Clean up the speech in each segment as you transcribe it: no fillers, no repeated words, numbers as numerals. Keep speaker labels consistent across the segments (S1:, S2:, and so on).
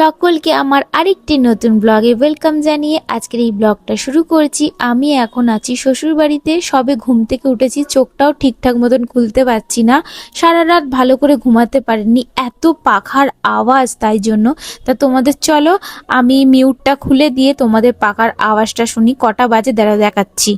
S1: সকলকে আমার আরেকটি নতুন ব্লগে ওয়েলকাম জানিয়ে আজকের এই ব্লগটা শুরু করছি। আমি এখন আছি শ্বশুর বাড়িতে, সবে ঘুম থেকে উঠেছি, চোখটাও ঠিকঠাক মতন খুলতে পারছি না। সারা রাত ভালো করে ঘুমাতে পারিনি, এত পাখার আওয়াজ, তাই জন্য তা তোমাদের চলো আমি মিউটটা খুলে দিয়ে তোমাদের পাখার আওয়াজটা শুনি। কটা বাজে দেখাচ্ছি।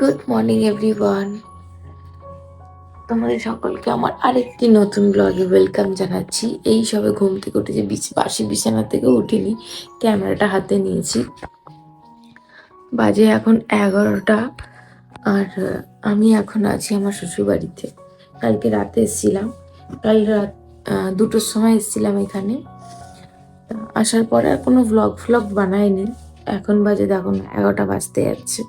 S1: গুড মর্নিং এভরিওয়ান, তোমাদের সকলকে আমার আরেকটি নতুন ব্লগে ওয়েলকাম জানাচ্ছি। এই সবে ঘুম থেকে উঠেছি, বাসি বিছানা থেকে উঠিনি, ক্যামেরাটা হাতে নিয়েছি। বাজে এখন 11টা, আর আমি এখন আছি আমার শ্বশুর বাড়িতে। কালকে রাতে এসেছিলাম, কাল রাত 2টোর সময় এসেছিলাম এখানে। আসার পরে আর কোনো ভ্লগ বানাইনি। এখন বাজে দেখো 11টা বাজতে যাচ্ছে।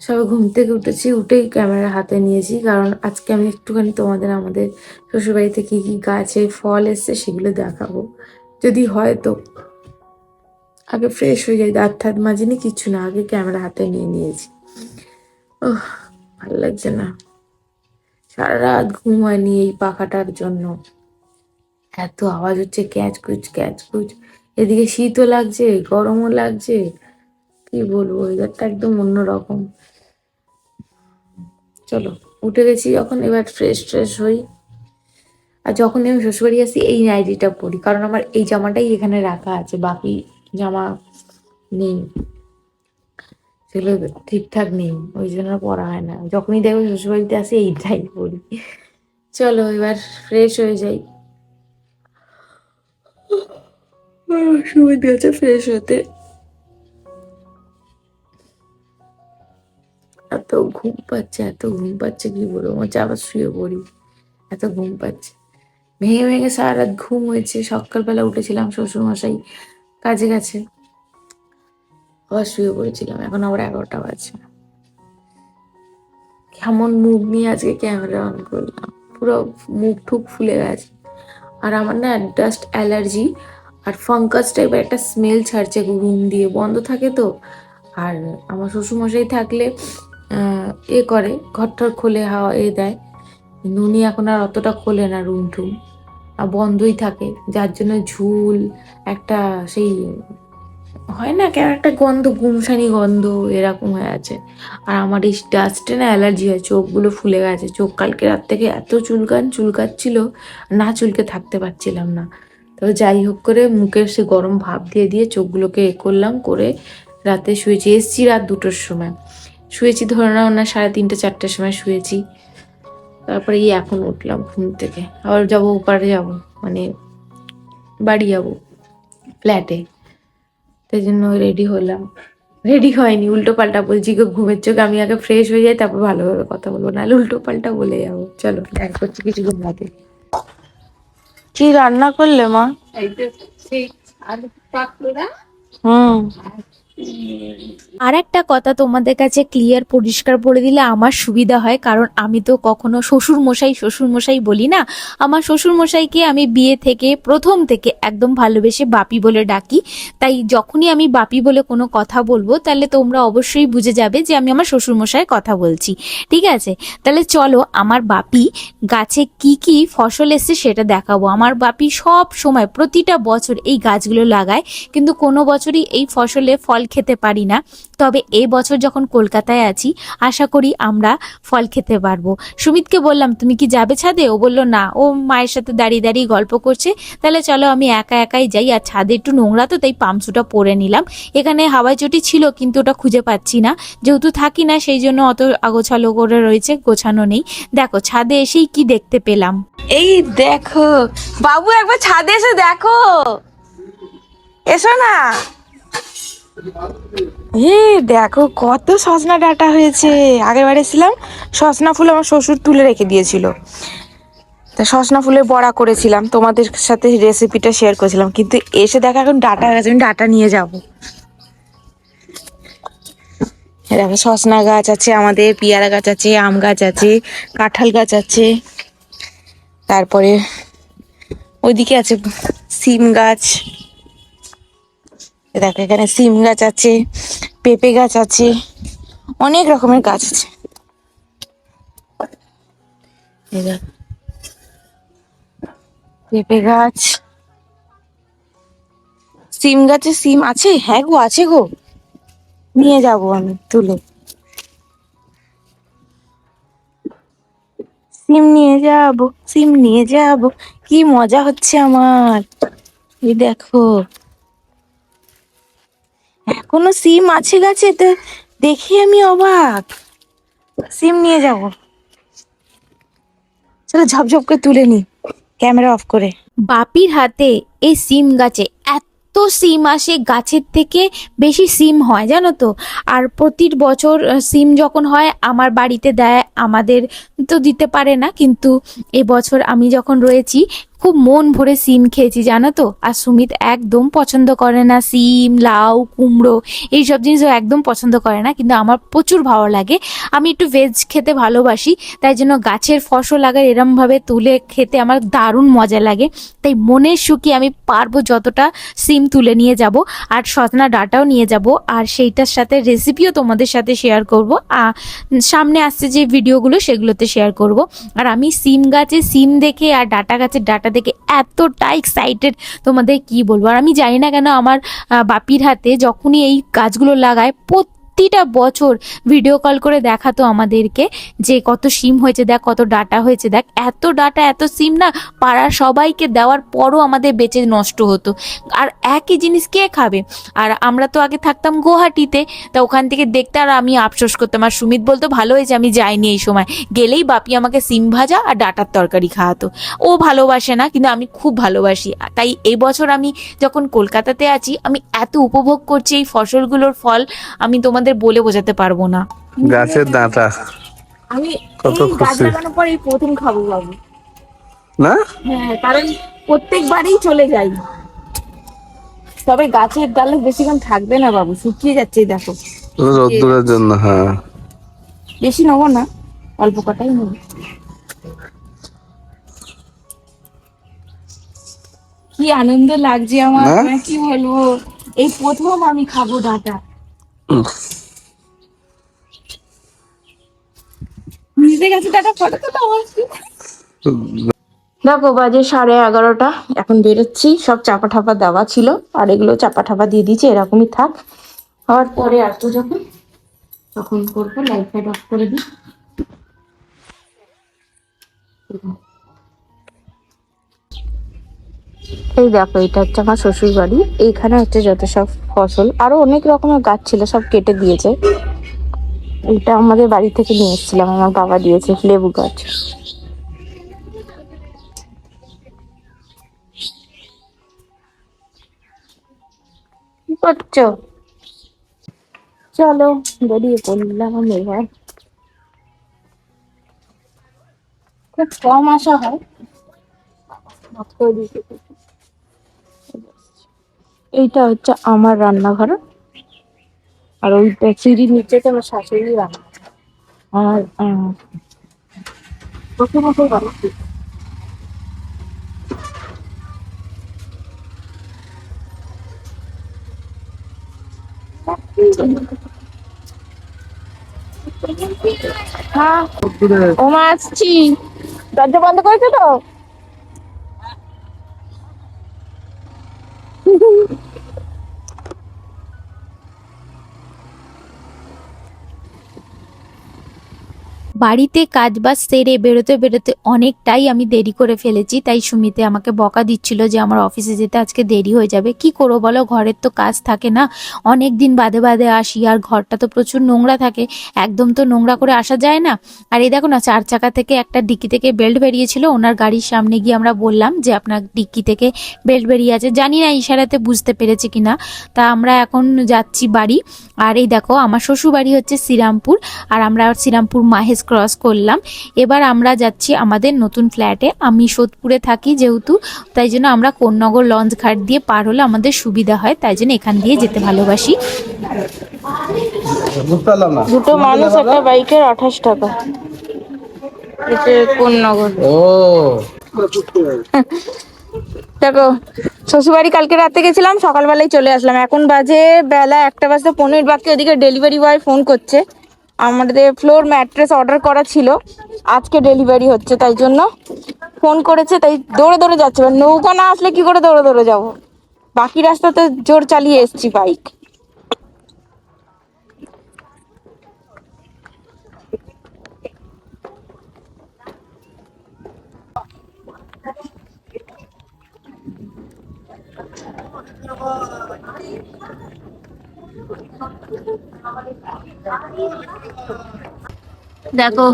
S1: সবে ঘুম থেকে উঠেছি, উঠেই ক্যামেরা হাতে নিয়েছি, কারণ আজকে আমি একটুখানি তোমাদের আমাদের শ্বশুরবাড়িতে কি কি গাছে ফল এসছে সেগুলো দেখাবো। যদি হয় তো আগে ফ্রেশ হয়ে যাই, দাঁত ঠাত মাজিনি, কিছু না, আগে ক্যামেরা হাতে নিয়ে নিয়েছি। ওহ, ভালো লাগছে না, সারা রাত ঘুম হয়নি এই পাখাটার জন্য। এত আওয়াজ হচ্ছে, ক্যাচ কুচ। এদিকে শীতও লাগছে, গরমও লাগছে, কি বলবো, ওয়েদারটা একদম অন্যরকম। চলো, উঠে গেছি যখন, এবার ফ্রেশ হই। আর যখন আমি শ্বশুরবাড়ি আসি এই নাইটিটা পরি, কারণ আমার এই জামাটাই এখানে রাখা আছে, বাকি জামা নেই, সেগুলো ঠিকঠাক নেই, ওই জন্য পরা হয় না। যখনই দেখবো শ্বশুরবাড়িতে আসি এইটাই পরি। চলো এবার ফ্রেশ হয়ে যাই। সময় দিয়েছে ফ্রেশ হতে। এত ঘুম পাচ্ছে কি বলবো, আমার আবার শুয়ে পড়ি, এত ঘুম পাচ্ছে। ভেঙে সারা রাত ঘুম হয়েছে। সকালবেলা উঠেছিলাম, শ্বশুরমশাই কাজে গেছে, আবার শুয়ে পড়েছিলাম। এখন আবার 11টা বাজে। কেমন মুখ নিয়ে আজকে ক্যামেরা অন করলাম, পুরো মুখ ঠুক ফুলে গেছে। আর আমার না ডাস্ট অ্যালার্জি, আর ফাঙ্গাস টাইপের একটা স্মেল ছাড়ছে রুম দিয়ে, বন্ধ থাকে তো। আর আমার শ্বশুরমশাই থাকলে করে ঘরটার খোলে, হাওয়া দেয়, কিন্তু উনি এখন আর অতটা খোলে না রুম টুম, আর বন্ধই থাকে, যার জন্য ঝুল একটা সেই হয় না, কেমন একটা গন্ধ, গুমসানি গন্ধ এরকম হয়ে আছে। আর আমার এই ডাস্টে না অ্যালার্জি হয়, চোখগুলো ফুলে গেছে, চোখ কালকে রাত থেকে এত চুলকাচ্ছিল, না চুলকে থাকতে পারছিলাম না। তবে যাই হোক করে মুখের সে গরম ভাপ দিয়ে চোখগুলোকে করলাম, করে রাতে শুয়েছি। এসছি রাত 2টোর সময়, শুয়েছি ধরে নাও না 3:30-4টার সময় শুয়েছি। তারপরে এখন উঠলাম ঘুম থেকে, আবার যাবো ওপারে, যাবো মানে বাড়ি যাবো, ফ্ল্যাটে। তাই জন্য রেডি হলাম, রেডি হয়নি, উল্টো পাল্টা বলছি গো, ঘুমের চোখে। আমি আগে ফ্রেশ হয়ে যাই, তারপর ভালোভাবে কথা বলবো, নাহলে উল্টো পাল্টা বলে যাবো। চলো দেখা করছি কিছুক্ষণ বাদে। কি রান্না করলে মা? হুম, আর একটা কথা তোমাদের কাছে ক্লিয়ার পরিষ্কার করে দিলে আমার সুবিধা হয়, কারণ আমি তো কখনো শ্বশুর মশাই বলি না। আমার শ্বশুর মশাইকে আমি বিয়ে থেকে প্রথম থেকে একদম ভালোবেসে বাপি বলে ডাকি। তাই যখনই আমি বাপি বলে কোনো কথা বলবো, তাহলে তোমরা অবশ্যই বুঝে যাবে যে আমি আমার শ্বশুর মশাইয়ের কথা বলছি, ঠিক আছে? তাহলে চলো আমার বাপি গাছে কি কি ফসল এসছে সেটা দেখাবো। আমার বাপি সব সময় প্রতিটা বছর এই গাছগুলো লাগায়, কিন্তু কোনো বছরই এই ফসলে ফল খেতে পারি না। তবে এই বছর যখন কলকাতায় আছি, আশা করি আমরা ফল খেতে পারবো। সুমিতকে বললাম তুমি কি যাবে ছাদে? ও বললো না, ও মায়ের সাথে দাঁড়িয়ে গল্প করছে। তাহলে চলো আমি একাই যাই। আর ছাদে একটু নোংরা তো, তাই পামসুটা পরে নিলাম। এখানে হাওয়াই চটি ছিল, কিন্তু ওটা খুঁজে পাচ্ছি না, যেহেতু থাকি না সেই জন্য অত আগোছালো করে রয়েছে, গোছানো নেই। দেখো ছাদে এসেই কি দেখতে পেলাম,
S2: এই দেখো বাবু, একবার ছাদে এসে দেখো, এসো না।
S1: এ দেখো কত সজনা ডাঁটা হয়েছে। আগের বার এসেছিলাম, সজনা ফুল আমার শ্বশুর তুলে রেখে দিয়েছিল, তা সজনা ফুলের বড়া করেছিলাম, তোমাদের সাথে রেসিপিটা শেয়ার করেছিলাম, কিন্তু এসে দেখা এখন ডাঁটা হয়ে গেছে, আমি ডাঁটা নিয়ে যাব। দেখো সজনা গাছ আছে আমাদের, পেয়ারা গাছ আছে, আম গাছ আছে, কাঁঠাল গাছ আছে, তারপরে ওইদিকে আছে সিম গাছ। দেখো এখানে সিম গাছ আছে, পেঁপে গাছ আছে, অনেক রকমের গাছ আছে। এই দেখো পেঁপে গাছ, সিম গাছে সিম আছে, হ্যাঁ গো আছে গো, নিয়ে যাব আমি তুলে। সিম নিয়ে যাব, সিম নিয়ে যাব, কি মজা হচ্ছে আমার। এই দেখো এখনো সিম আছে গাছে, তো দেখি আমি অবাক। সিম নিয়ে যাব, চলো ঝপঝপ করে তুলে নি, ক্যামেরা অফ করে।
S2: বাপির হাতে এই সিম গাছে এত সিম আসে, গাছের থেকে বেশি সিম হয় জানো তো। আর প্রতি বছর সিম যখন হয় আমার বাড়িতে দেয়, আমাদের তো দিতে পারে না, কিন্তু এবছর আমি যখন রয়েছি খুব মন ভরে সিম খেয়েছি জানো তো। আর সুমিত একদম পছন্দ করে না সিম, লাউ, কুমড়ো এইসব জিনিসও একদম পছন্দ করে না, কিন্তু আমার প্রচুর ভালো লাগে। আমি একটু ভেজ খেতে ভালোবাসি, তাই জন্য গাছের ফসল আগে এরম ভাবে তুলে খেতে আমার দারুণ মজা লাগে। তাই মনের সুখে আমি পারবো যতটা সিম তুলে নিয়ে যাব, আর সজনা ডাঁটাও নিয়ে যাব, আর সেইটার সাথে রেসিপিও তোমাদের সাথে শেয়ার করব। সামনে আসছে যে ভিডিওগুলো সেগুলোতে শেয়ার করব। আর আমি সিম গাছে সিম দেখে আর ডাঁটা গাছের ডাঁটা দেখে এতটা এক্সাইটেড, তোমাদের কি বলবো। আর আমি জানি না কেন আমার বাপির হাতে যখনই এই গাছগুলো লাগায় প্রতিটা বছর ভিডিও কল করে দেখাতো আমাদেরকে যে কত সিম হয়েছে দেখ, কত ডাঁটা হয়েছে দেখ। এত ডাঁটা এত সিম না পাড়ার সবাইকে দেওয়ার পরও আমাদের বেঁচে নষ্ট হতো। আর একই জিনিস কে খাবে। আর আমরা তো আগে থাকতাম গুয়াহাটিতে, তা ওখান থেকে দেখতে আর আমি আফসোস করতাম। আর সুমিত বলতো ভালো হয়েছে আমি যাইনি এই সময়, গেলেই বাপি আমাকে সিম ভাজা আর ডাঁটার তরকারি খাওয়াতো। ও ভালোবাসে না, কিন্তু আমি খুব ভালোবাসি। তাই এই বছর আমি যখন কলকাতাতে আছি আমি এত উপভোগ করছি এই ফসলগুলোর ফল, আমি তোমাদের বলে বোঝাতে পারবো না।
S3: গাছের ডাঁটা
S1: আমি
S3: কত
S1: এই গাছ
S3: খুশি
S1: লাগানোর পর এই প্রথম খাবো বাবু।
S3: না?
S1: হ্যাঁ, কারণ প্রত্যেকবারই চলে যাই, তবে গাছের ডালে বেশিক্ষণ থাকবে না বাবু, শুকিয়ে যাচ্ছে এই দেখো। শুকিয়ে
S3: রোদ্দুরের
S1: যাচ্ছে।
S3: জন্য, হ্যাঁ।
S1: বেশি নেবো না, অল্প কটাই নেবো। কি আনন্দ লাগছে আমার,
S3: না
S1: তোমায় কি বলবো। এই প্রথম আমি খাবো ডাঁটা। নিজে গেছে ডাঁটা ফটো তো আমার। দেখো বাজে 11:30, এখন বেরোচ্ছি। সব চাপা ঠাপা দেওয়া ছিল, আর এগুলো চাপা ঠাপা দিয়ে দিয়েছি, এরকমই থাক। আবার পরে আসবো যখন, তখন করবো। লাইট ফাইট অফ করে দিই। এই দেখো এটা হচ্ছে আমার শ্বশুর বাড়ি, এইখানে হচ্ছে যত সব ফসল, আরো অনেক রকমের গাছ ছিল সব কেটে দিয়েছে। এটা আমাদের বাড়ি থেকে নিয়ে এসেছিলাম, আমার বাবা দিয়েছে, লেবু গাছ। কি করছো? চলো বেরিয়ে পড়লাম এবার। খুব কম আসা হয়, মাত্র ওইদিকে। এইটা হচ্ছে আমার রান্নাঘর, আর ওইটা সিঁড়ির নিচেতে আমার শাশুড়ি রান্না। আর প্রথমত বাড়ি। হ্যাঁ ওমা আসছি, দরজা বন্ধ করেছো তো?
S2: বাড়িতে কাজ বাজ সেরে বেরোতে বেরোতে অনেকটাই আমি দেরি করে ফেলেছি, তাই সুমিতে আমাকে বকা দিচ্ছিল যে আমার অফিসে যেতে আজকে দেরি হয়ে যাবে। কি করবো বলো, ঘরের তো কাজ থাকে না, অনেক দিন বাদে বাদে আসি, আর ঘরটা তো প্রচুর নোংরা থাকে, একদম তো নোংরা করে আসা যায় না। আর এই দেখো না, 4 চাকা থেকে একটা ডিক্কি থেকে বেল্ট বেরিয়েছিল, ওনার গাড়ির সামনে গিয়ে আমরা বললাম যে আপনার ডিক্কি থেকে বেল্ট বেরিয়ে আছে, জানি না ইশারাতে বুঝতে পেরেছে কিনা। তা আমরা এখন যাচ্ছি বাড়ি। আর এই দেখো আমার শ্বশুর বাড়ি হচ্ছে শ্রীরামপুর, আর আমরা শ্রীরামপুর মাহেশ ক্রস করলাম। এবার আমরা যাচ্ছি আমাদের নতুন ফ্ল্যাটে। আমি সোদপুরে থাকি যেহেতু, তাই জন্য আমরা কোন্নগর লঞ্চ ঘাট দিয়ে পার হলে আমাদের সুবিধা হয়, তাই জন্য এখান দিয়ে যেতে ভালোবাসি।
S3: বুঝতে পারলাম না।
S1: দুটো মানুষ একটা বাইকের 28 টাকা। এটা কোন নগর?
S3: ও
S1: দেখো, শ্বশুরবাড়ি কালকে রাতে গেছিলাম, সকালবেলায় চলে আসলাম। এখন বাজে বেলা 1:15 বাকি। ওদিকে ডেলিভারি বয় ফোন করছে, আমাদের ফ্লোর ম্যাট্রেস অর্ডার করা ছিল, আজকে ডেলিভারি হচ্ছে, তাই জন্য ফোন করেছে, তাই দৌড়ে দৌড়ে যাচ্ছে। এবার নৌকা না আসলে কি করে দৌড়ে দৌড়ে যাবো? বাকি রাস্তাতে জোর চালিয়ে এসছি বাইক। দেখো,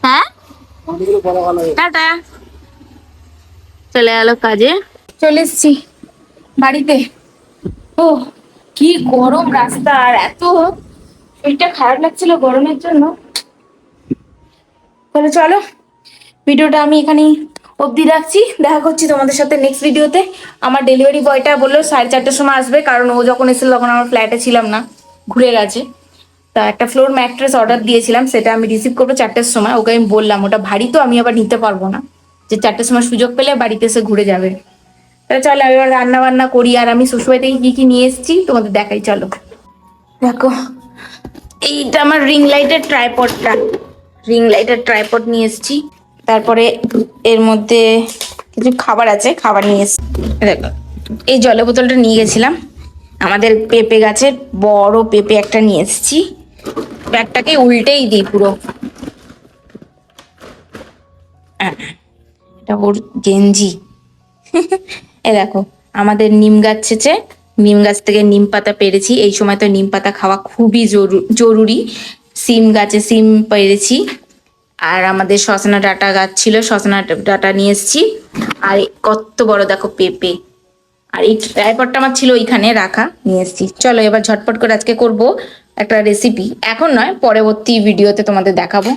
S1: হ্যাঁ টাটা, চলে গেল কাজে। চলে এসছি বাড়িতে। ও কি গরম রাস্তা, আর এত শরীরটা খারাপ লাগছিল গরমের জন্য। তাহলে চলো, ভিডিওটা আমি এখানেই অবধি রাখছি। দেখা করছি তোমাদের সাথে নেক্সট ভিডিওতে। আমার ডেলিভারি বয়টা বললো 4:30টার সময় আসবে, কারণ ও যখন এসেছিল তখন আমার ফ্ল্যাটে ছিলাম না, ঘুরে গেছে। তা একটা ফ্লোর ম্যাট্রেস অর্ডার দিয়েছিলাম, সেটা আমি রিসিভ করবো 4টের সময়। ওকে আমি বললাম ওটা ভারী তো আমি আবার নিতে পারবো না, যে 4টের সময় সুযোগ পেলে বাড়িতে এসে ঘুরে যাবে। তাহলে চলো আমি এবার রান্না বান্না করি। আর আমি শ্বশুরবাড়ি থেকে কি কি নিয়ে এসেছি তোমাদের দেখাই, চলো। দেখো, এইটা আমার রিং লাইটের ট্রাইপডটা, রিং লাইটের ট্রাইপড নিয়ে এসেছি। তারপরে এর মধ্যে কিছু খাবার আছে, খাবার নিয়ে এসেছি। দেখো, এই জলের বোতলটা নিয়ে গেছিলাম, আমাদের পেঁপে গাছের বড় পেঁপে একটা নিয়ে এসেছি। ব্যাগটাকে উল্টেই দিই পুরো। এটা ওর গেঞ্জি। এ দেখো, আমাদের নিম গাছ ছেচে নিম গাছ থেকে নিম পাতা পেরেছি। এই সময় তো নিম পাতা খাওয়া খুবই জরুরি। সিম গাছে সিম পেরেছি। আর আমাদের সজনা ডাঁটা গাছ ছিল, সজনা ডাঁটা নিয়ে এসেছি। আর কত বড় দেখো পেঁপে। আর এই ট্রাইপডটা আমার ছিল ওইখানে রাখা, নিয়ে এসেছি। চলো এবার ঝটপট করে আজকে করব একটা রেসিপি, এখন নয় পরবর্তী ভিডিওতে তোমাদের দেখাবো।